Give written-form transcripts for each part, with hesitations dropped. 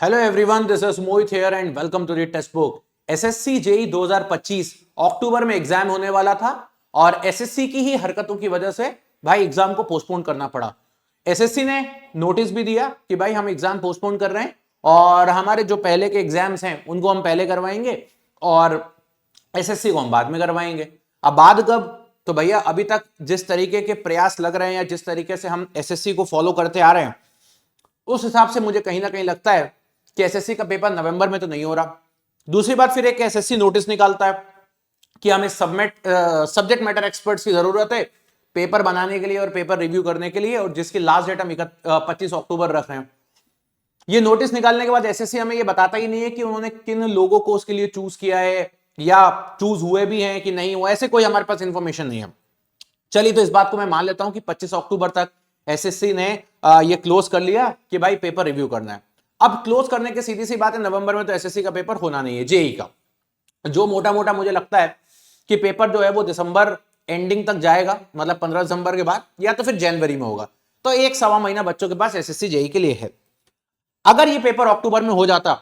Hello everyone, this is Mohit here and welcome to the textbook. SSC JE 2025 अक्टूबर में exam होने वाला था और एसएससी की ही हरकतों की वजह से भाई एग्जाम को पोस्टपोन करना पड़ा। एसएससी ने नोटिस भी दिया कि भाई हम एग्जाम पोस्टपोन कर रहे हैं और हमारे जो पहले के एग्जाम्स हैं उनको हम पहले करवाएंगे और एसएससी को हम बाद में करवाएंगे। अब बाद कब? तो भैया अभी तक जिस तरीके के प्रयास लग रहे हैं या जिस तरीके से हम एसएससी को फॉलो करते आ रहे हैं उस हिसाब से मुझे कहीं ना कहीं लगता है कि एसएससी का पेपर नवंबर में तो नहीं हो रहा। दूसरी बात, फिर एक एसएससी नोटिस निकालता है कि हमें सब्जेक्ट मैटर एक्सपर्ट्स की जरूरत है पेपर बनाने के लिए और पेपर रिव्यू करने के लिए, और जिसकी लास्ट डेट हम 25 अक्टूबर रख रहे हैं। ये नोटिस निकालने के बाद एसएससी हमें ये बताता ही नहीं है कि उन्होंने किन लोगों को उसके लिए चूज किया है या चूज हुए भी हैं कि नहीं हुआ, ऐसे कोई हमारे पास इंफॉर्मेशन नहीं है। चलिए, तो इस बात को मैं मान लेता हूं कि 25 अक्टूबर तक एसएससी ने ये क्लोज कर लिया कि भाई पेपर रिव्यू करना है। अब क्लोज करने की सीधी सी बात है, नवंबर में तो एसएससी का पेपर होना नहीं है, जेई का। जो मोटा मोटा मुझे लगता है कि पेपर जो है वो दिसंबर एंडिंग तक जाएगा, मतलब 15 दिसंबर के बाद, या तो फिर जनवरी में होगा। तो एक सवा महीना बच्चों के पास एसएससी जेई के लिए है। अगर ये पेपर अक्टूबर में हो जाता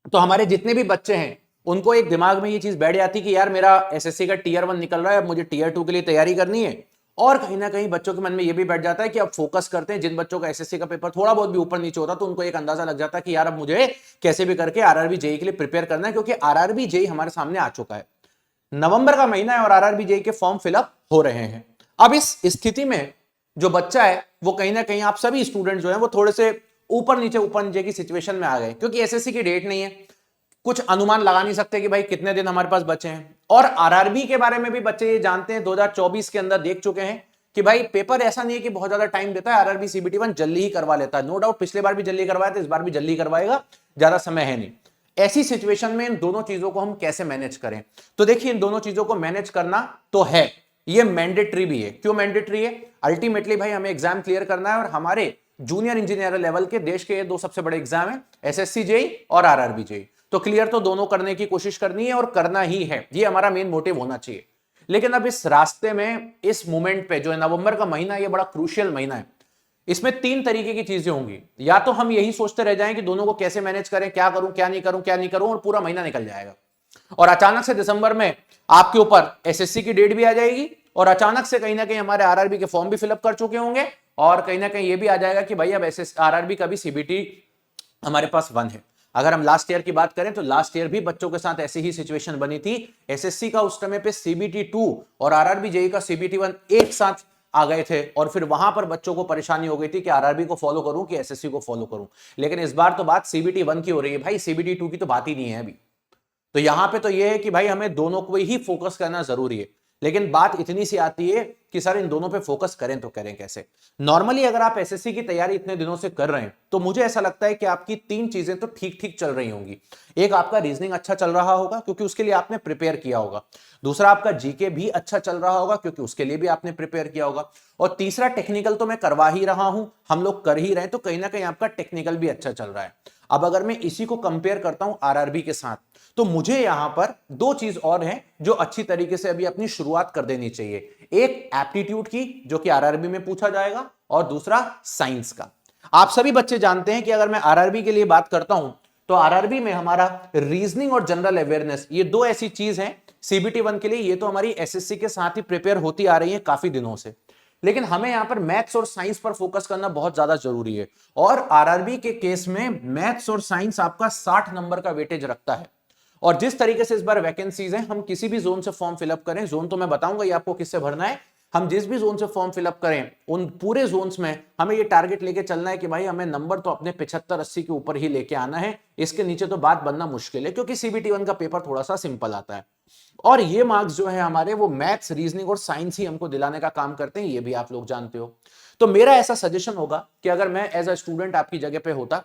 तो हमारे जितने भी बच्चे हैं उनको एक दिमाग में ये चीज बैठ जाती कि यार मेरा एसएससी का टीयर 1 निकल रहा है, अब मुझे टीयर 2 के लिए तैयारी करनी है। और कहीं ना कहीं बच्चों के मन में ये भी बैठ जाता है कि अब फोकस करते हैं। जिन बच्चों का एसएससी का पेपर थोड़ा बहुत भी ऊपर नीचे होता तो उनको एक अंदाजा लग जाता कि यार अब मुझे कैसे भी करके आरआरबी जेई के लिए प्रिपेयर करना है, क्योंकि आरआरबी जेई हमारे सामने आ चुका है। नवंबर का महीना है और आरआरबी जेई के फॉर्म फिलअप हो रहे हैं। अब इस स्थिति में जो बच्चा है वो कहीं ना कहीं, आप सभी स्टूडेंट जो है वो थोड़े से ऊपर नीचे की सिचुएशन में आ गए, क्योंकि एसएससी की डेट नहीं है, कुछ अनुमान लगा नहीं सकते कि भाई कितने दिन हमारे पास बचे हैं। और आरआरबी के बारे में भी बच्चे ये जानते हैं, 2024 के अंदर देख चुके हैं कि भाई पेपर ऐसा नहीं है कि बहुत ज्यादा टाइम देता है। आरआरबी सीबीटी 1 जल्दी ही करवा लेता है, नो डाउट। पिछले बार भी जल्दी करवाया था, इस बार भी जल्दी करवाएगा, ज्यादा समय है नहीं। ऐसी सिचुएशन में इन दोनों चीजों को हम कैसे मैनेज करें? तो देखिए, इन दोनों चीजों को मैनेज करना तो है, ये मैंडेटरी भी है। क्यों मैंडेटरी है? अल्टीमेटली भाई हमें एग्जाम क्लियर करना है और हमारे जूनियर इंजीनियर लेवल के देश के ये दो सबसे बड़े एग्जाम है, एसएससी जेई और आरआरबी जेई। तो क्लियर तो दोनों करने की कोशिश करनी है और करना ही है, ये हमारा मेन मोटिव होना चाहिए। लेकिन अब इस रास्ते में, इस मोमेंट पे जो है नवंबर का महीना, ये बड़ा क्रूशियल महीना है। इसमें 3 तरीके की चीजें होंगी। या तो हम यही सोचते रह जाएं कि दोनों को कैसे मैनेज करें, क्या करूं क्या नहीं करूं क्या नहीं करूं, और पूरा महीना निकल जाएगा। और अचानक से दिसंबर में आपके ऊपर एसएससी की डेट भी आ जाएगी और अचानक से कहीं ना कहीं हमारे आरआरबी के फॉर्म भी फिलअप कर चुके होंगे और कहीं ना कहीं ये भी आ जाएगा कि भाई अब एसएस आरआरबी का भी सीबीटी हमारे पास 1 है। अगर हम लास्ट ईयर की बात करें तो लास्ट ईयर भी बच्चों के साथ ऐसी ही सिचुएशन बनी थी। एसएससी का उस समय पे सीबीटी 2 और आरआरबी जेई का सीबीटी 1 एक साथ आ गए थे और फिर वहां पर बच्चों को परेशानी हो गई थी कि आरआरबी को फॉलो करूं कि एसएससी को फॉलो करूं। लेकिन इस बार तो बात सीबीटी 1 की हो रही है भाई, सीबीटी 2 की तो बात ही नहीं है अभी। तो यहां पे तो यह है कि भाई हमें दोनों को ही फोकस करना जरूरी है। लेकिन बात इतनी सी आती है कि सर इन दोनों पे फोकस करें तो करें कैसे? नॉर्मली अगर आप एसएससी की तैयारी इतने दिनों से कर रहे हैं तो मुझे ऐसा लगता है कि आपकी 3 चीजें तो ठीक ठीक चल रही होंगी। एक, आपका रीजनिंग अच्छा चल रहा होगा क्योंकि उसके लिए आपने प्रिपेयर किया होगा। दूसरा, आपका जीके भी अच्छा चल रहा होगा क्योंकि उसके लिए भी आपने प्रिपेयर किया होगा। और तीसरा, टेक्निकल तो मैं करवा ही रहा हूं, हम लोग कर ही रहे हैं, तो कहीं ना कहीं आपका टेक्निकल भी अच्छा चल रहा है। अब अगर मैं इसी को कंपेयर करता हूं आरआरबी के साथ, तो मुझे यहां पर 2 चीज और हैं जो अच्छी तरीके से अभी अपनी शुरुआत कर देनी चाहिए। एक, एप्टीट्यूड की, जो कि आरआरबी में पूछा जाएगा, और दूसरा साइंस का। आप सभी बच्चे जानते हैं कि अगर मैं आरआरबी के लिए बात करता हूं तो आरआरबी में हमारा रीजनिंग और जनरल अवेयरनेस, ये 2 ऐसी चीज हैं सीबीटी 1 के लिए। ये तो हमारी एसएससी के साथ ही प्रिपेयर होती आ रही है काफी दिनों से। लेकिन हमें यहां पर मैथ्स और साइंस पर फोकस करना बहुत ज्यादा जरूरी है। और आरआरबी के केस में मैथ्स और साइंस आपका 60 नंबर का वेटेज रखता है। और जिस तरीके से इस बार वैकेंसीज हैं, हम किसी भी जोन से फॉर्म फिलअप करें, जोन तो मैं बताऊंगा ये आपको किससे भरना है, हम जिस भी जोन से फॉर्म फिलअप करें उन पूरे जोन्स में हमें ये टारगेट लेके चलना है कि भाई हमें नंबर तो अपने 75-80 के ऊपर ही लेके आना है। इसके नीचे तो बात बनना मुश्किल है क्योंकि सीबीटी 1 का पेपर थोड़ा सा सिंपल आता है। और ये मार्क्स जो है हमारे, वो मैथ्स, रीजनिंग और साइंस ही हमको दिलाने का काम करते हैं, ये भी आप लोग जानते हो। तो मेरा ऐसा सजेशन होगा कि अगर मैं एज अ स्टूडेंट आपकी जगह पे होता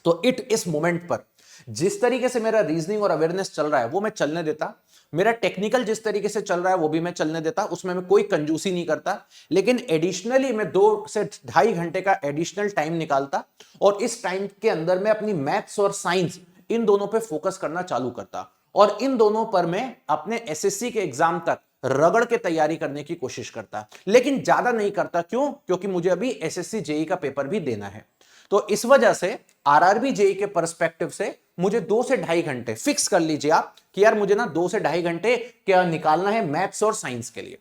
तो इस मोमेंट पर जिस तरीके से मेरा रीजनिंग और अवेयरनेस चल रहा है वो मैं चलने देता, मेरा टेक्निकल जिस तरीके से चल रहा है वो भी मैं चलने देता, उसमें मैं कोई कंजूसी नहीं करता। लेकिन एडिशनली मैं 2 से 2.5 घंटे का एडिशनल टाइम निकालता और इस टाइम के अंदर मैं अपनी मैथ्स और साइंस, इन दोनों पे फोकस करना चालू करता और इन दोनों पर मैं अपने एसएससी के एग्जाम तक रगड़ के तैयारी करने की कोशिश करता। लेकिन ज्यादा नहीं करता। क्यों? क्योंकि मुझे अभी एसएससी जेई का पेपर भी देना है। तो इस वजह से आरआरबी जेई के पर्सपेक्टिव से मुझे 2 से 2.5 घंटे फिक्स कर लीजिए आप कि यार मुझे ना 2 से 2.5 घंटे क्या निकालना है मैथ्स और साइंस के लिए।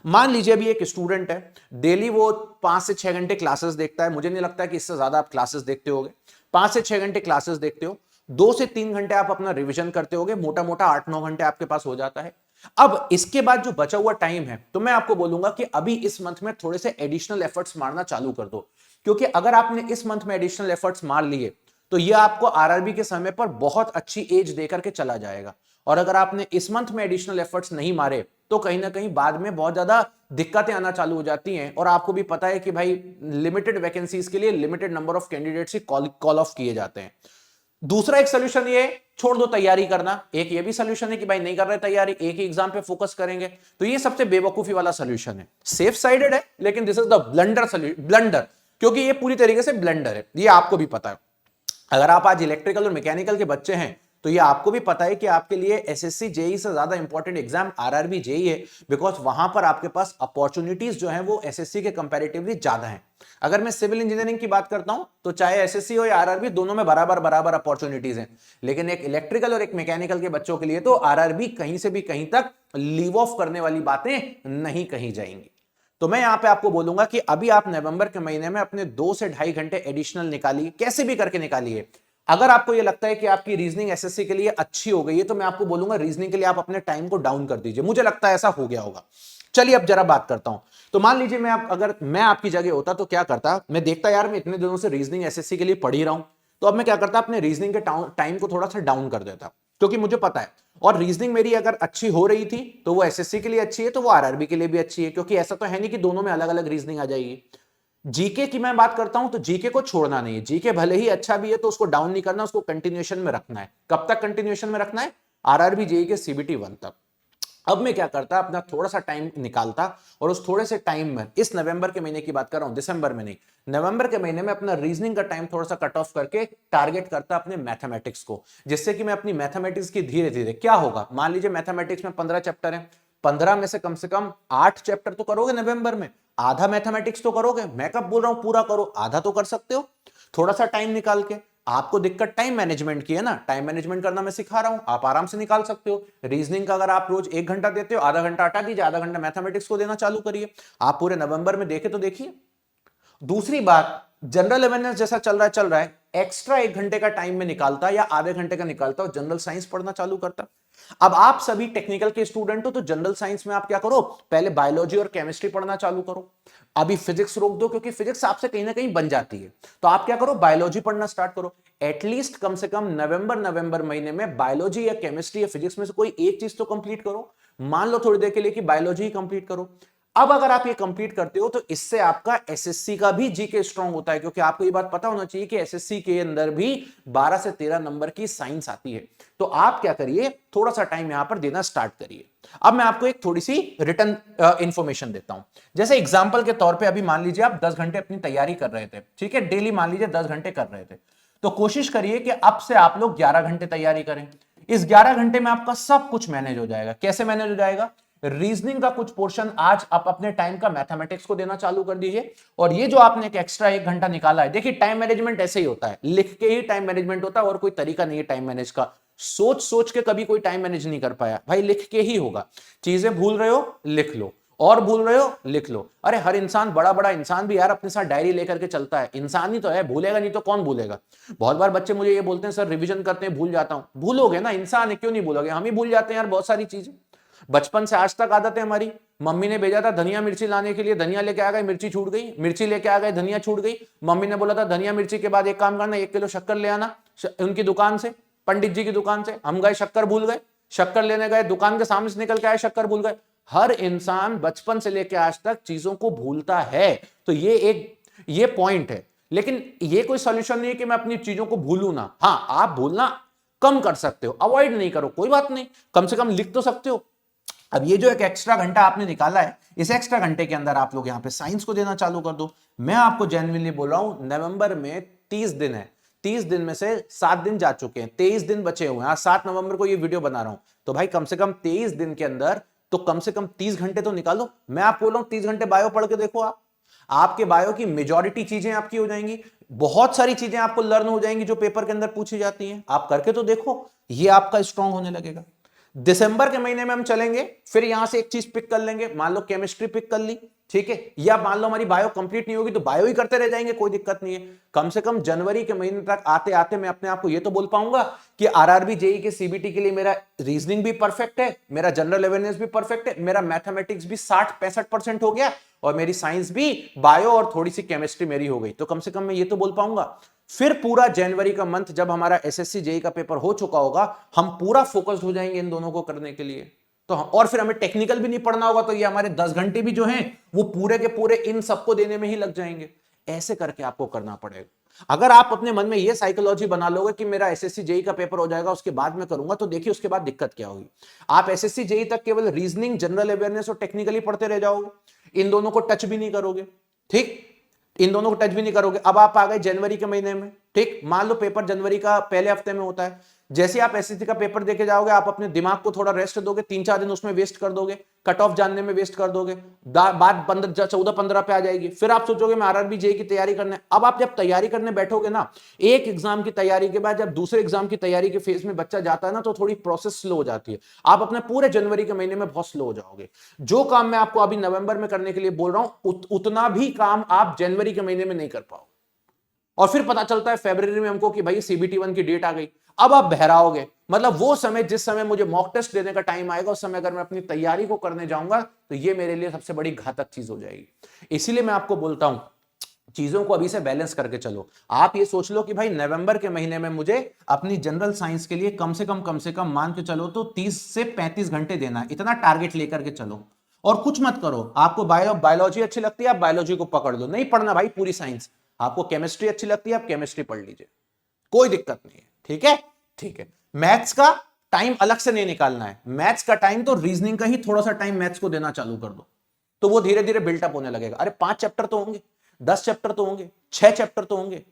मान लीजिए अभी एक स्टूडेंट है, डेली वो 5 से 6 घंटे क्लासेस देखता है, मुझे नहीं लगता कि इससे ज्यादा आप क्लासेस देखते होगे, 5 से 6 घंटे क्लासेस देखते हो, 2 से 3 घंटे आप अपना रिवीजन करते होगे, मोटा मोटा 8-9 घंटे आपके पास हो जाता है। अब इसके बाद जो बचा हुआ टाइम है, तो मैं आपको बोलूंगा कि अभी इस मंथ में थोड़े से एडिशनल एफर्ट्स मारना चालू कर दो, क्योंकि अगर आपने इस मंथ में एडिशनल एफर्ट्स मार लिए तो ये आपको आरआरबी के समय पर बहुत अच्छी एज देकर के चला जाएगा। और अगर आपने इस मंथ में एडिशनल एफर्ट्स नहीं मारे तो कहीं ना कहीं बाद में बहुत ज्यादा दिक्कतें आना चालू हो जाती हैं। और आपको भी पता है कि भाई लिमिटेड वैकेंसीज के लिए limited number of candidates he call of किए जाते हैं। दूसरा एक सोल्यूशन ये छोड़ दो तैयारी करना, एक ये भी सोल्यूशन है कि भाई नहीं कर रहे तैयारी, एक ही एग्जाम पे फोकस करेंगे, तो ये सबसे बेवकूफी वाला सोल्यूशन है, सेफ साइडेड है, लेकिन दिस इज द ब्लंडर, क्योंकि ये पूरी तरीके से ब्लंडर है, ये आपको भी पता है। अगर आप आज इलेक्ट्रिकल और मैकेनिकल के बच्चे हैं तो ये आपको भी पता है कि आपके लिए एसएससी जेई से ज्यादा इंपॉर्टेंट एग्जाम आरआरबी जेई है, बिकॉज वहां पर आपके पास अपॉर्चुनिटीज जो है वो एसएससी के कंपैरेटिवली ज्यादा हैं। अगर मैं सिविल इंजीनियरिंग की बात करता हूं तो चाहे एसएससी हो या आरआरबी, दोनों में बराबर बराबर अपॉर्चुनिटीज हैं, लेकिन एक इलेक्ट्रिकल और एक मैकेनिकल के बच्चों के लिए तो आरआरबी कहीं से भी कहीं तक लीव ऑफ करने वाली बातें नहीं कही जाएंगी। तो मैं यहां पे आपको बोलूंगा कि अभी आप नवंबर के महीने में अपने 2 से 2.5 घंटे एडिशनल निकालिए, कैसे भी करके निकालिए। अगर आपको यह लगता है कि आपकी रीजनिंग एसएससी के लिए अच्छी हो गई है तो मैं आपको बोलूंगा रीजनिंग के लिए आप अपने टाइम को डाउन कर दीजिए, मुझे लगता है ऐसा हो गया होगा। चलिए अब जरा बात करता हूं। तो मान लीजिए अगर मैं आपकी जगह होता तो क्या करता, मैं देखता यार मैं इतने दिनों से रीजनिंग एसएससी के लिए पढ़ ही रहा हूं, तो अब मैं क्या करता अपने रीजनिंग के टाइम को थोड़ा सा डाउन कर देता, क्योंकि मुझे पता है और रीजनिंग मेरी अगर अच्छी हो रही थी तो वो एसएससी के लिए अच्छी है, तो वो आरआरबी के लिए भी अच्छी है, क्योंकि ऐसा तो है नहीं कि दोनों में अलग अलग रीजनिंग आ जाएगी। जीके की मैं बात करता हूं तो जीके को छोड़ना नहीं है, जीके भले ही अच्छा भी है तो उसको डाउन नहीं करना, उसको कंटिन्यूएशन में रखना है। कब तक कंटिन्यूएशन में रखना है? आरआरबी जेई के सीबीटी 1 तक। अब मैं क्या करता, अपना थोड़ा सा टाइम निकालता और उस थोड़े से टाइम में, इस नवंबर के महीने की बात कर रहा हूं, दिसंबर में नहीं, नवंबर के महीने में अपना रीजनिंग का टाइम थोड़ा सा कट ऑफ करके टारगेट करता अपने मैथमेटिक्स को, जिससे कि मैं अपनी मैथमेटिक्स की धीरे धीरे, क्या होगा मान लीजिए मैथमेटिक्स में 15 चैप्टर है, 15 में से कम 8 चैप्टर तो करोगे नवंबर में, आधा मैथमेटिक्स तो करोगे। मैं कब बोल रहा हूं पूरा करो, आधा तो कर सकते हो थोड़ा सा टाइम निकाल के। आपको दिक्कत टाइम मैनेजमेंट की है ना, टाइम मैनेजमेंट करना मैं सिखा रहा हूं, आप आराम से निकाल सकते हो। रीजनिंग का अगर आप रोज 1 घंटा देते हो, आधा घंटा हटा दीजिए, आधा घंटा मैथमेटिक्स को देना चालू करिए। आप पूरे नवंबर में देखे तो देखिए। दूसरी बात, जनरल अवेयरनेस जैसा चल रहा है, एक्स्ट्रा 1 घंटे का टाइम में निकालता या आधे घंटे का निकालता और जनरल साइंस पढ़ना चालू करता। अब आप सभी टेक्निकल के स्टूडेंट हो तो जनरल साइंस में आप क्या करो, पहले बायोलॉजी और केमिस्ट्री पढ़ना चालू करो। अभी फिजिक्स रोक दो, क्योंकि फिजिक्स आपसे कहीं ना कहीं बन जाती है, तो आप क्या करो, बायोलॉजी पढ़ना स्टार्ट करो। एटलीस्ट कम से कम नवंबर महीने में बायोलॉजी या केमिस्ट्री या फिजिक्स में से कोई एक चीज तो कंप्लीट करो। मान लो थोड़ी देर के लिए कि बायोलॉजी ही कंप्लीट करो। अब अगर आप ये कंप्लीट करते हो तो इससे आपका एसएससी का भी जीके स्ट्रांग होता है, क्योंकि आपको ये बात पता होना चाहिए कि एसएससी के अंदर भी 12 से 13 नंबर की साइंस आती है। तो आप क्या करिए, थोड़ा सा टाइम यहां पर देना स्टार्ट करिए। अब मैं आपको एक थोड़ी सी रिटर्न इंफॉर्मेशन देता हूं। जैसे एग्जांपल के तौर पे अभी मान लीजिए आप 10 घंटे अपनी तैयारी कर रहे थे, ठीक है, डेली मान लीजिए 10 घंटे कर रहे थे, तो कोशिश करिए कि अब से आप लोग 11 घंटे तैयारी करें। इस 11 घंटे में आपका सब कुछ मैनेज हो जाएगा। कैसे मैनेज हो जाएगा? रीजनिंग का कुछ पोर्शन आज आप अपने टाइम का मैथमेटिक्स को देना चालू कर दीजिए, और ये जो आपने एक एक्स्ट्रा 1 घंटा निकाला है, देखिए टाइम मैनेजमेंट ऐसे ही होता है, लिख के ही टाइम मैनेजमेंट होता है, और कोई तरीका नहीं है टाइम मैनेज का। सोच सोच के कभी कोई टाइम मैनेज नहीं कर पाया भाई, लिख के ही होगा। चीजें भूल रहे हो लिख लो, और भूल रहे हो लिख लो। अरे हर इंसान, बड़ा बड़ा इंसान भी यार अपने साथ डायरी लेकर के चलता है, इंसान ही तो है, भूलेगा नहीं तो कौन भूलेगा। बहुत बार बच्चे मुझे ये बोलते हैं सर रिवीजन करते हैं भूल जाता हूं। भूलोगे ना, इंसान है, क्यों नहीं भूलोगे, हम ही भूल जाते हैं यार बहुत सारी चीजें। बचपन से आज तक आदत है हमारी, मम्मी ने भेजा था धनिया मिर्ची लाने के लिए, धनिया लेके आ गए, मिर्ची छूट गई, मिर्ची लेके आ गए, धनिया छूट गई। मम्मी ने बोला था धनिया मिर्ची के बाद एक काम करना, 1 किलो शक्कर ले आना उनकी दुकान से, पंडित जी की दुकान से। हम गए, शक्कर भूल गए, शक्कर लेने गए, दुकान के सामने से निकल के आए, शक्कर भूल गए। हर इंसान बचपन से लेकर आज तक चीजों को भूलता है, तो ये पॉइंट है। लेकिन ये कोई सॉल्यूशन नहीं है कि मैं अपनी चीजों को भूलू ना। हाँ, आप भूलना कम कर सकते हो, अवॉइड नहीं करो, कोई बात नहीं, कम से कम लिख तो सकते हो। अब ये जो एक एक्स्ट्रा घंटा आपने निकाला है, इस एक्स्ट्रा घंटे के अंदर आप लोग यहां पे साइंस को देना चालू कर दो। मैं आपको जेन्युइनली बोल रहा हूं, नवंबर में 30 दिन है, 30 दिन में से 7 दिन जा चुके हैं, 23 दिन बचे हुए हैं। आज 7 नवंबर को ये वीडियो बना रहा हूं, तो भाई कम से कम 23 दिन के अंदर तो कम से कम 30 घंटे तो निकालो। मैं आपको बोल रहा हूं 30 घंटे बायो पढ़ के देखो, आपके बायो की मेजॉरिटी चीजें आपकी हो जाएंगी। बहुत सारी चीजें आपको लर्न हो जाएंगी जो पेपर के अंदर पूछी जाती हैं, आप करके तो देखो, ये आपका स्ट्रांग होने लगेगा। दिसंबर के महीने में हम चलेंगे, फिर यहां से एक चीज पिक कर लेंगे, मान लो केमिस्ट्री पिक कर ली, ठीक है, या मान लो हमारी बायो कंप्लीट नहीं होगी तो बायो ही करते रह जाएंगे, कोई दिक्कत नहीं है। कम से कम जनवरी के महीने तक आते आते मैं अपने आप को ये तो बोल पाऊंगा कि आरआरबी जेई के सीबीटी के लिए मेरा रीजनिंग भी परफेक्ट है, मेरा जनरल अवेयरनेस भी परफेक्ट है, मेरा मैथमेटिक्स भी 60-65% हो गया, और मेरी साइंस भी, बायो और थोड़ी सी केमिस्ट्री मेरी हो गई, तो कम से कम मैं ये तो बोल पाऊंगा। फिर पूरा जनवरी का मंथ जब हमारा एसएससी जेई का पेपर हो चुका होगा, हम पूरा फोकस्ड हो जाएंगे इन दोनों को करने के लिए। तो और फिर हमें टेक्निकल भी नहीं पढ़ना होगा, तो ये हमारे 10 घंटे भी जो हैं वो पूरे के पूरे इन सबको देने में ही लग जाएंगे। ऐसे करके आपको करना पड़ेगा। अगर आप अपने मन में ये साइकोलॉजी बना लोगे कि मेरा एसएससी जेई का पेपर हो जाएगा उसके बाद मैं करूंगा, तो देखिए उसके बाद दिक्कत क्या होगी। आप एसएससी जेई तक केवल रीजनिंग, जनरल अवेयरनेस और टेक्निकली पढ़ते रह जाओगे, इन दोनों को टच भी नहीं करोगे, ठीक, इन दोनों को टच भी नहीं करोगे। अब आप आ गए जनवरी के महीने में, ठीक, मान लो पेपर जनवरी का पहले हफ्ते में होता है, जैसे आप एसएससी का पेपर देके जाओगे, आप अपने दिमाग को थोड़ा रेस्ट दोगे, 3-4 दिन उसमें वेस्ट कर दोगे, कट ऑफ जानने में वेस्ट कर दोगे, बात 14-15 पे आ जाएगी, फिर आप सोचोगे मैं आरआरबी जेई की तैयारी करने। अब आप जब तैयारी करने बैठोगे ना, एक एग्जाम की तैयारी के बाद जब दूसरे एग्जाम की तैयारी के फेज में बच्चा जाता है ना, तो थोड़ी प्रोसेस स्लो हो जाती है, आप अपने पूरे जनवरी के महीने में बहुत स्लो हो जाओगे। जो काम मैं आपको अभी नवंबर में करने के लिए बोल रहा हूं, उतना भी काम आप जनवरी के महीने में नहीं कर पाओगे, और फिर पता चलता है फरवरी में हमको कि भाई सीबीटी 1 की डेट आ गई। अब आप बहराओगे, मतलब वो समय, जिस समय मुझे मॉक टेस्ट देने का टाइम आएगा, उस समय अगर मैं अपनी तैयारी को करने जाऊंगा तो ये मेरे लिए सबसे बड़ी घातक चीज हो जाएगी। इसीलिए मैं आपको बोलता हूं, चीजों को अभी से बैलेंस करके चलो। आप ये सोच लो कि भाई नवंबर के महीने में मुझे अपनी जनरल साइंस के लिए कम से कम मान के चलो तो 30 से 35 घंटे देना है, इतना टारगेट लेकर के चलो, और कुछ मत करो। आपको बायोलॉजी अच्छी लगती है, आप बायोलॉजी को पकड़ लो, नहीं पढ़ना भाई पूरी साइंस। आपको केमिस्ट्री अच्छी लगती है, आप केमिस्ट्री पढ़ लीजिए, कोई दिक्कत नहीं है, ठीक है, ठीक है। मैथ्स का टाइम अलग से नहीं निकालना है, मैथ्स का टाइम तो रीजनिंग का ही थोड़ा सा टाइम मैथ्स को देना चालू कर दो, तो वो धीरे धीरे बिल्टअप होने लगेगा। अरे 5 चैप्टर तो होंगे, 10 चैप्टर तो होंगे, 6 चैप्टर तो होंगे।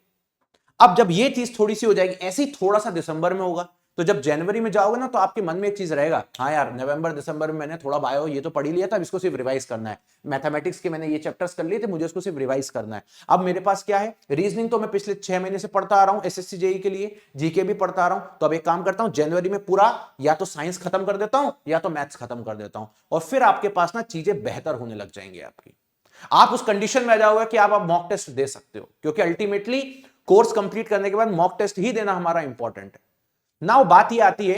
अब जब ये चीज थोड़ी सी हो जाएगी, ऐसे ही थोड़ा सा दिसंबर में होगा, तो जब जनवरी में जाओगे ना, तो आपके मन में एक चीज रहेगा, हाँ यार नवंबर दिसंबर में मैंने थोड़ा बायो ये तो पढ़ ही लिया था, अब इसको सिर्फ रिवाइज करना है, मैथमेटिक्स के मैंने ये चैप्टर्स कर लिए थे, मुझे उसको सिर्फ रिवाइज करना है। अब मेरे पास क्या है, रीजनिंग तो मैं पिछले 6 महीने से पढ़ता आ रहा हूं एसएससी जेई के लिए, जीके भी पढ़ता आ रहा हूं, तो अब एक काम करता हूं, जनवरी में पूरा या तो साइंस खत्म कर देता हूं या तो मैथ्स खत्म कर देता हूं, और फिर आपके पास ना चीजें बेहतर होने लग जाएंगी आपकी। आप उस कंडीशन में आ जाओगे कि आप मॉक टेस्ट दे सकते हो, क्योंकि अल्टीमेटली कोर्स कंप्लीट करने के बाद मॉक टेस्ट ही देना हमारा इंपॉर्टेंट है। नाउ बात ये आती है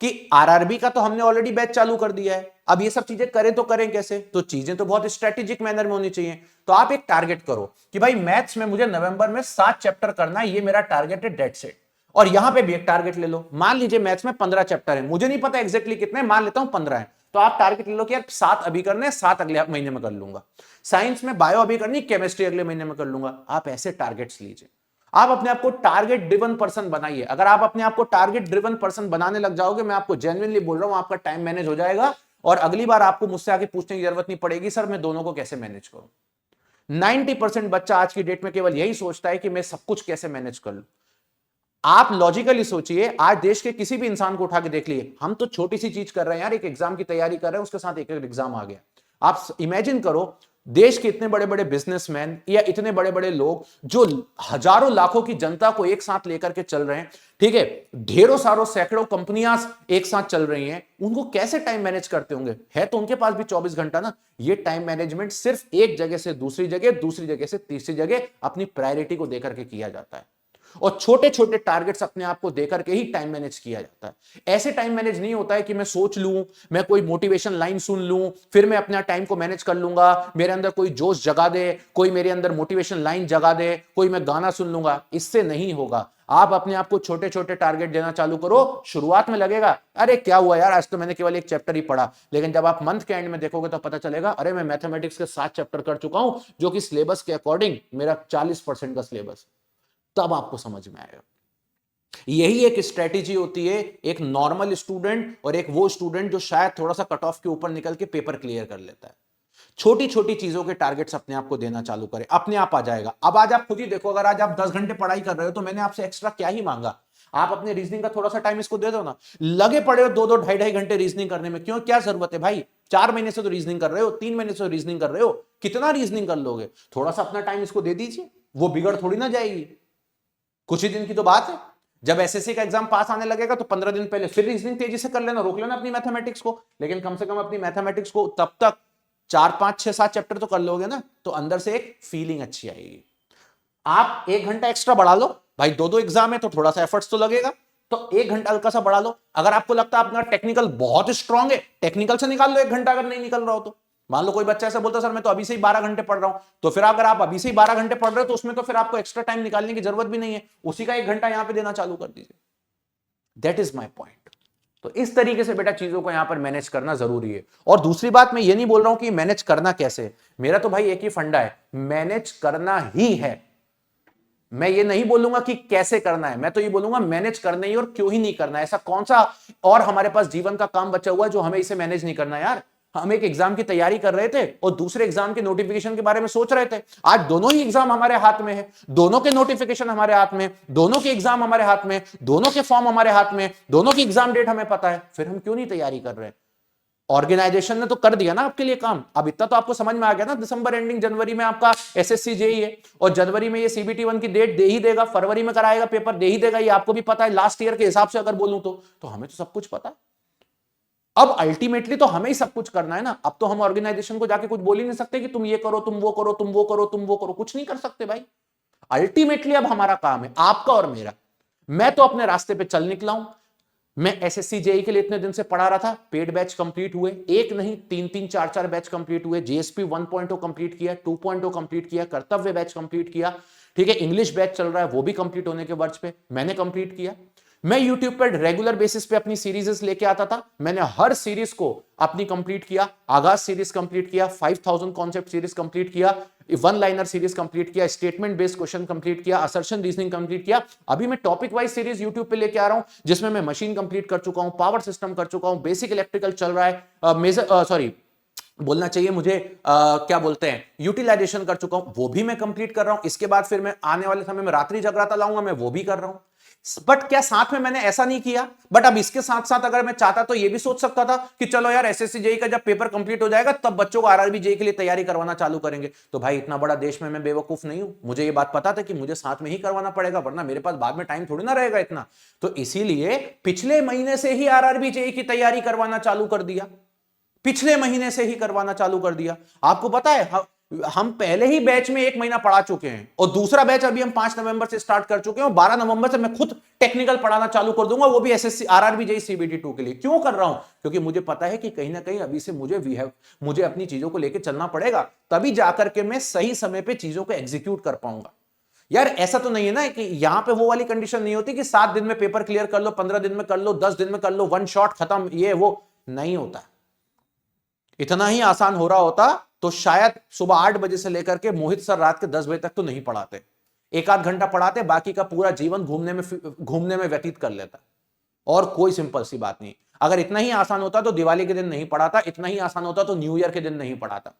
कि आरआरबी का तो हमने ऑलरेडी बैच चालू कर दिया है, अब ये सब चीजें करें तो करें कैसे, तो चीजें तो बहुत स्ट्रेटेजिक मैनर में होनी चाहिए। तो आप एक टारगेट करो कि भाई मैथ्स में मुझे नवंबर में 7 चैप्टर करना है, ये मेरा टारगेट है, डेट सेट। और यहां पे भी एक टारगेट ले लो, मान लीजिए मैथ्स में 15 चैप्टर है, मुझे नहीं पता एग्जैक्टली कितने, मान लेता हूं 15 है, तो आप टारगेट ले लो कि यार 7 अभी करने, 7 अगले महीने में कर लूंगा। साइंस में बायो अभी करनी, केमिस्ट्री अगले महीने में कर लूंगा। आप ऐसे टारगेट्स लीजिए, आप अपने आप को टारगेट ड्रिवन पर्सन बनाइए। अगर आप अपने आप को टारगेट ड्रिवन पर्सन बनाने लग जाओगे, मैं आपको जेन्युइनली बोल रहा हूं, आपका टाइम मैनेज हो जाएगा, और अगली बार आपको मुझसे आके पूछने की जरूरत नहीं पड़ेगी, सर मैं दोनों को कैसे मैनेज करूं। 90% बच्चा आज की डेट में केवल यही सोचता है कि मैं सब कुछ कैसे मैनेज कर लूं। आप लॉजिकली सोचिए, आज देश के किसी भी इंसान को उठा के देख लिए, हम तो छोटी सी चीज कर रहे हैं यार, एक एग्जाम की तैयारी कर रहे हैं, उसके साथ एक एग्जाम आ गया। आप इमेजिन करो, देश के इतने बड़े बड़े बिजनेसमैन या इतने बड़े बड़े लोग जो हजारों लाखों की जनता को एक साथ लेकर के चल रहे हैं, ठीक है, ढेरों सारों सैकड़ों कंपनियां एक साथ चल रही हैं, उनको कैसे टाइम मैनेज करते होंगे। है तो उनके पास भी 24 घंटा ना। ये टाइम मैनेजमेंट सिर्फ एक जगह से दूसरी जगह, दूसरी जगह से तीसरी जगह अपनी प्रायोरिटी को देकर के किया जाता है, और छोटे छोटे टारगेट्स अपने आप को देकर के ही टाइम मैनेज किया जाता है। ऐसे टाइम मैनेज नहीं होता है कि मैं सोच लूं, मैं कोई मोटिवेशन लाइन सुन लूं, फिर मैं अपना टाइम को मैनेज कर लूंगा, मेरे अंदर कोई जोश जगा दे, कोई मेरे अंदर मोटिवेशन लाइन जगा दे, कोई मैं गाना सुन लूंगा, इससे नहीं होगा। आप अपने आप को छोटे छोटे टारगेट देना चालू करो। शुरुआत में लगेगा अरे क्या हुआ यार, आज तो मैंने केवल एक चैप्टर ही पढ़ा, लेकिन जब आप मंथ के एंड में देखोगे तो पता चलेगा अरे मैं मैथमेटिक्स के 7 चैप्टर कर चुका हूं, जो कि सिलेबस के अकॉर्डिंग मेरा 40% का सिलेबस। तब आपको समझ में आएगा। यही एक स्ट्रेटेजी होती है, एक नॉर्मल स्टूडेंट और एक वो स्टूडेंट जो शायद थोड़ा सा कट ऑफ के ऊपर निकल के पेपर क्लियर कर लेता है। छोटी छोटी चीजों के टारगेट्स अपने आप को देना चालू करें, अपने आप आ जाएगा। अब आज आप खुद ही देखो, अगर आज आप 10 घंटे पढ़ाई कर रहे हो तो मैंने आपसे एक्स्ट्रा क्या ही मांगा। आप अपने रीजनिंग का थोड़ा सा टाइम इसको दे दो ना। लगे पड़े हो 2-2 ढाई-ढाई घंटे रीजनिंग करने में, क्यों, क्या जरूरत है भाई। 4 महीने से तो रीजनिंग कर रहे हो, 3 महीने से रीजनिंग कर रहे हो, कितना रीजनिंग कर लोगे। थोड़ा सा अपना टाइम इसको दे दीजिए, वो बिगड़ थोड़ी ना जाएगी, कुछ ही दिन की तो बात है। जब एसएससी का एग्जाम पास आने लगेगा तो 15 दिन पहले फिर रीजनिंग तेजी से कर लेना, रोक लेना अपनी मैथमेटिक्स को, लेकिन कम से कम अपनी मैथमेटिक्स को तब तक 4 5 6 7 चैप्टर तो कर लोगे ना, तो अंदर से एक फीलिंग अच्छी आएगी। आप 1 घंटा एक्स्ट्रा बढ़ा लो भाई, 2 एग्जाम है तो थोड़ा सा एफर्ट्स तो लगेगा, तो 1 घंटा हल्का सा बढ़ा लो। अगर आपको लगता है आपका टेक्निकल बहुत स्ट्रांग है, टेक्निकल से निकाल लो 1 घंटा, अगर नहीं निकल रहा हो तो। मान लो कोई बच्चा ऐसा बोलता सर मैं तो अभी से ही 12 घंटे पढ़ रहा हूं, तो फिर अगर आप अभी से ही 12 घंटे पढ़ रहे हो तो उसमें तो फिर आपको एक्स्ट्रा टाइम निकालने की जरूरत भी नहीं है, उसी का 1 घंटा यहां पे देना चालू कर दीजिए। That is my point. तो इस तरीके से बेटा चीजों को यहां पर मैनेज करना जरूरी है। और दूसरी बात, मैं ये नहीं बोल रहा हूं कि मैनेज करना कैसे, मेरा तो भाई एक ही फंडा है, मैनेज करना ही है। मैं ये नहीं बोलूंगा कि कैसे करना है, मैं तो ये बोलूंगा मैनेज करना ही, और क्यों ही नहीं करना है। ऐसा कौन सा और हमारे पास जीवन का काम बचा हुआ है जो हमें इसे मैनेज नहीं करना यार। हम एक एग्जाम की तैयारी कर रहे थे और दूसरे एग्जाम के नोटिफिकेशन के बारे में सोच रहे थे। आज दोनों ही एग्जाम हमारे हाथ में है, दोनों के नोटिफिकेशन हमारे हाथ में, दोनों के एग्जाम हमारे हाथ में, दोनों के फॉर्म हमारे हाथ में, दोनों की एग्जाम डेट हमें पता है, फिर हम क्यों नहीं तैयारी कर रहे हैं। ऑर्गेनाइजेशन ने तो कर दिया ना आपके लिए काम। अब इतना तो आपको समझ में आ गया ना, दिसंबर एंडिंग जनवरी में आपका एसएससी जेई है, और जनवरी में ये सीबीटी 1 की डेट दे ही देगा, फरवरी में कराएगा पेपर, दे ही देगा, ये आपको भी पता है। लास्ट ईयर के हिसाब से अगर बोलूं तो हमें तो सब कुछ पता है। अब अल्टीमेटली तो हमें ही सब कुछ करना है ना। अब तो हम ऑर्गेनाइजेशन को जाके कुछ बोल ही नहीं सकते कि तुम ये करो, तुम वो करो, तुम वो करो, तुम वो करो, कुछ नहीं कर सकते भाई। अल्टीमेटली अब हमारा काम है, आपका और मेरा। मैं तो अपने रास्ते पे चल निकला हूं। मैं एसएससी जेई के लिए इतने दिन से पढ़ा रहा था, पेड बैच कंप्लीट हुए, एक नहीं 3 4 बैच कंप्लीट हुए। जीएसपी 1.0 कंप्लीट किया, 2.0 कंप्लीट किया, कर्तव्य बैच कंप्लीट किया, ठीक है। इंग्लिश बैच चल रहा है, वो भी कंप्लीट होने के वर्ष पे मैंने कंप्लीट किया। मैं यूट्यूब पर रेगुलर बेसिस पे अपनी सीरीज लेके आता था, मैंने हर सीरीज को अपनी कंप्लीट किया। आगाज सीरीज कंप्लीट किया, 5000 कॉन्सेप्ट सीरीज कंप्लीट किया, 1 लाइनर सीरीज कंप्लीट किया, स्टेटमेंट बेस्ड क्वेश्चन कंप्लीट किया, असर्शन रीजनिंग कंप्लीट किया। अभी मैं टॉपिक वाइज सीरीज यूट्यूब पे लेके आ रहा हूं, जिसमें मैं मशीन कंप्लीट कर चुका हूं, पावर सिस्टम कर चुका हूं, बेसिक इलेक्ट्रिकल चल रहा है, बोलना चाहिए मुझे क्या बोलते हैं, यूटिलाइजेशन कर चुका हूं, वो भी मैं कंप्लीट कर रहा हूं। इसके बाद फिर मैं आने वाले समय में रात्रि जगराता लाऊंगा, मैं वो भी कर रहा हूं। बट क्या साथ में मैंने ऐसा नहीं किया, बट अब इसके साथ साथ अगर मैं चाहता तो ये भी सोच सकता था कि चलो यार एसएससी जेई का जब पेपर कंप्लीट हो जाएगा तब बच्चों को आरआरबी जेई के लिए तैयारी करवाना चालू करेंगे। तो भाई इतना बड़ा देश में मैं बेवकूफ नहीं हूं, मुझे ये बात पता था कि मुझे साथ में ही करवाना पड़ेगा, वरना मेरे पास बाद में टाइम थोड़ी ना रहेगा इतना। तो इसीलिए पिछले महीने से ही आरआरबी जेई की तैयारी करवाना चालू कर दिया, पिछले महीने से ही करवाना चालू कर दिया। आपको पता है हम पहले ही बैच में 1 महीना पढ़ा चुके हैं, और दूसरा बैच अभी हम 5 नवंबर से स्टार्ट कर चुके हैं, और 12 नवंबर से मैं खुद टेक्निकल पढ़ाना चालू कर दूंगा, वो भी एसएससी आरआरबी जेई सीबीटी 2 के लिए। क्यों कर रहा हूं? क्योंकि मुझे पता है कि कहीं ना कहीं अभी से मुझे अपनी चीजों को लेकर चलना पड़ेगा, तभी जाकर के मैं सही समय पे चीजों को एग्जीक्यूट कर पाऊंगा। यार ऐसा तो नहीं है ना कि यहां पे वो वाली कंडीशन नहीं होती कि 7 दिन में पेपर क्लियर कर लो, 15 दिन में कर लो, 10 दिन में कर लो, 1 शॉट खत्म, ये वो नहीं होता। इतना ही आसान हो रहा होता तो शायद सुबह 8 बजे से लेकर के मोहित सर रात के 10 बजे तक तो नहीं पढ़ाते, 1 आध घंटा पढ़ाते, बाकी का पूरा जीवन घूमने में व्यतीत कर लेता। और कोई सिंपल सी बात नहीं। अगर इतना ही आसान होता तो दिवाली के दिन नहीं पढ़ाता, इतना ही आसान होता तो न्यू ईयर के दिन नहीं पढ़ाता।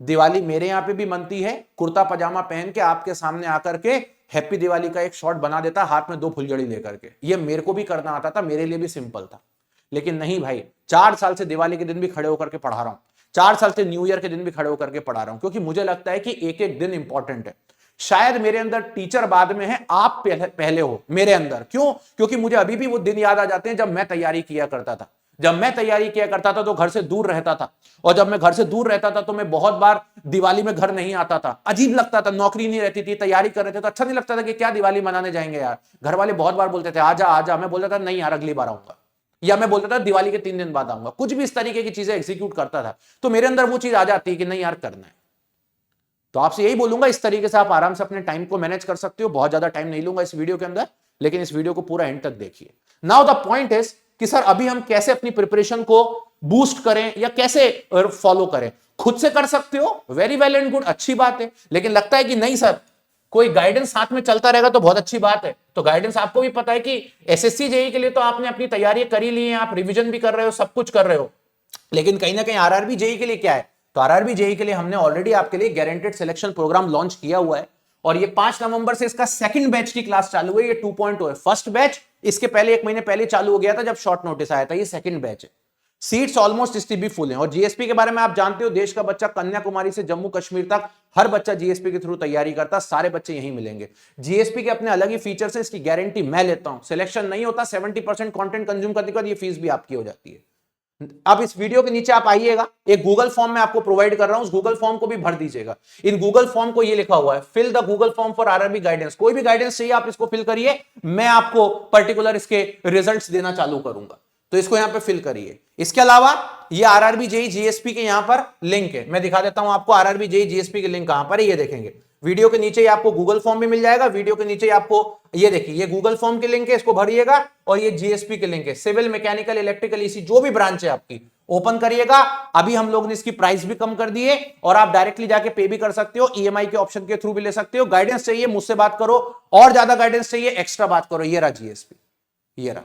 दिवाली मेरे यहां पे भी मनती है, कुर्ता पजामा पहन के आपके सामने आकर के हैप्पी दिवाली का एक शॉट बना देता, हाथ में 2 फुलझड़ी लेकर के। ये मेरे को भी करना आता था, मेरे लिए भी सिंपल था। लेकिन नहीं भाई, 4 साल से दिवाली के दिन भी खड़े होकर के पढ़ा रहा हूं, 4 साल से न्यू ईयर के दिन भी खड़े होकर के पढ़ा रहा हूं, क्योंकि मुझे लगता है कि एक एक दिन इंपॉर्टेंट है। शायद मेरे अंदर टीचर बाद में है, आप पहले हो मेरे अंदर। क्यों? क्योंकि मुझे अभी भी वो दिन याद आ जाते हैं जब मैं तैयारी किया करता था। जब मैं तैयारी किया करता था तो घर से दूर रहता था, और जब मैं घर से दूर रहता था तो मैं बहुत बार दिवाली में घर नहीं आता था। अजीब लगता था, नौकरी नहीं रहती थी, तैयारी कर रहे थे तो अच्छा नहीं लगता था कि क्या दिवाली मनाने जाएंगे यार। घर वाले बहुत बार बोलते थे आजा आजा, मैं बोलता था नहीं यार अगली बार आऊंगा, या मैं बोलता था दिवाली के 3 दिन बाद आऊंगा। कुछ भी इस तरीके की चीजें एग्जीक्यूट करता था, तो मेरे अंदर वो चीज आ जाती है कि नहीं यार करना है। तो आपसे यही बोलूंगा, इस तरीके से आप आराम से अपने टाइम को मैनेज कर सकते हो। बहुत ज्यादा टाइम नहीं लूंगा इस वीडियो के अंदर, लेकिन इस वीडियो को पूरा एंड तक देखिए। नाउ द पॉइंट इज कि सर अभी हम कैसे अपनी प्रिपरेशन को बूस्ट करें या कैसे फॉलो करें। खुद से कर सकते हो, वेरी वेल एंड गुड, अच्छी बात है। लेकिन लगता है कि नहीं सर, कोई गाइडेंस साथ में चलता रहेगा तो बहुत अच्छी बात है। तो गाइडेंस आपको भी पता है कि एसएससी जेई के लिए तो आपने अपनी तैयारी करी ली है, आप रिवीजन भी कर रहे हो, सब कुछ कर रहे हो, लेकिन कहीं ना कहीं आरआरबी जेई के लिए क्या है? तो आरआरबी जेई के लिए हमने ऑलरेडी आपके लिए गारंटेड सिलेक्शन प्रोग्राम लॉन्च किया हुआ है, और ये 5 नवंबर से इसका सेकंड बैच की क्लास चालू हुई है। ये 2.0 है। फर्स्ट बैच इसके पहले 1 महीने पहले चालू हो गया था जब शॉर्ट नोटिस आया था, ये सेकंड बैच है। सीट्स ऑलमोस्ट डिस्ट्रीब्यूट फुल हैं। और जीएसपी के बारे में आप जानते हो, देश का बच्चा कन्याकुमारी से जम्मू कश्मीर तक हर बच्चा जीएसपी के थ्रू तैयारी करता, सारे बच्चे यहीं मिलेंगे। जीएसपी के अपने अलग ही फीचर्स है, इसकी गारंटी मैं लेता हूं। सिलेक्शन नहीं होता, 70% कंटेंट कंज्यूम करने के बाद ये फीस भी आपकी हो जाती है। अब इस वीडियो के नीचे आप आइएगा, एक गूगल फॉर्म मैं आपको प्रोवाइड कर रहा हूं, उस गूगल फॉर्म को भी भर दीजिएगा। इन गूगल फॉर्म को ये लिखा हुआ है, fill the Google form for RRB guidance. कोई भी गाइडेंस चाहिए आप इसको फिल करिए, मैं आपको पर्टिकुलर इसके रिजल्ट्स देना चालू करूंगा, तो इसको यहां पे फिल करिए। इसके अलावा ये आरआरबी जेईई जीएसपी के यहां पर लिंक है, मैं दिखा देता हूं आपको आरआरबी जेईई जीएसपी के लिंक कहां पर है, ये देखेंगे वीडियो के नीचे। आपको गूगल फॉर्म भी मिल जाएगा, वीडियो के नीचे आपको ये देखिए, ये गूगल फॉर्म के लिंक है, इसको भरिएगा। और ये जीएसपी के लिंक है, सिविल, मैकेनिकल, इलेक्ट्रिकल, ईसी जो भी ब्रांच है आपकी, ओपन करिएगा। अभी हम लोग ने इसकी प्राइस भी कम कर दी है और आप डायरेक्टली जाके पे भी कर सकते हो, ईएमआई के ऑप्शन के थ्रू भी ले सकते हो। गाइडेंस चाहिए मुझसे बात करो, और ज्यादा गाइडेंस चाहिए एक्स्ट्रा बात करो। ये रहा जीएसपी, ये रहा।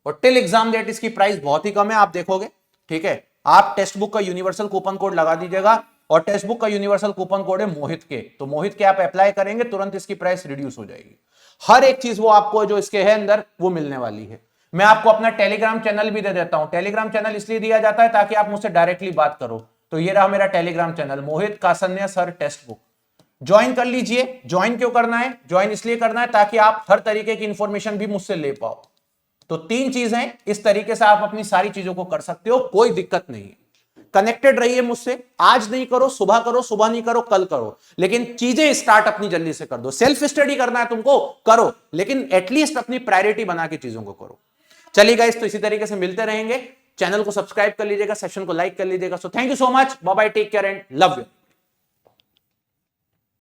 और टिल एग्जाम डेट इसकी प्राइस बहुत ही कम है, आप देखोगे, ठीक है। आप टेक्स्ट बुक का यूनिवर्सल कूपन कोड लगा दीजिएगा, और टेक्स्ट बुक का यूनिवर्सल कूपन कोड है मोहित के, तो मोहित के आप अप्लाई करेंगे तुरंत इसकी प्राइस रिड्यूस हो जाएगी। हर एक चीज वो आपको जो इसके है अंदर वो मिलने वाली है। मैं आपको अपना टेलीग्राम चैनल भी दे देता हूं। टेलीग्राम चैनल इसलिए दिया जाता है ताकि आप मुझसे डायरेक्टली बात करो। तो ये रहा मेरा टेलीग्राम चैनल, मोहित कासन्या सर टेक्स्ट बुक। ज्वाइन कर लीजिए। ज्वाइन क्यों करना है? ज्वाइन इसलिए करना है ताकि आप हर तरीके की इंफॉर्मेशन भी मुझसे ले पाओ। तो 3 चीजें, इस तरीके से आप अपनी सारी चीजों को कर सकते हो, कोई दिक्कत नहीं है। कनेक्टेड रहिए मुझसे, आज नहीं करो, सुबह नहीं करो, कल करो, लेकिन चीजें स्टार्ट अपनी जल्दी से कर दो। सेल्फ स्टडी करना है तुमको, करो, लेकिन एटलीस्ट अपनी प्रायोरिटी बना के चीजों को करो। चलिए गाइस, तो इसी तरीके से मिलते रहेंगे। चैनल को सब्सक्राइब कर लीजिएगा, सेशन को लाइक कर लीजिएगा। So thank you so much, bye bye, take care and love you.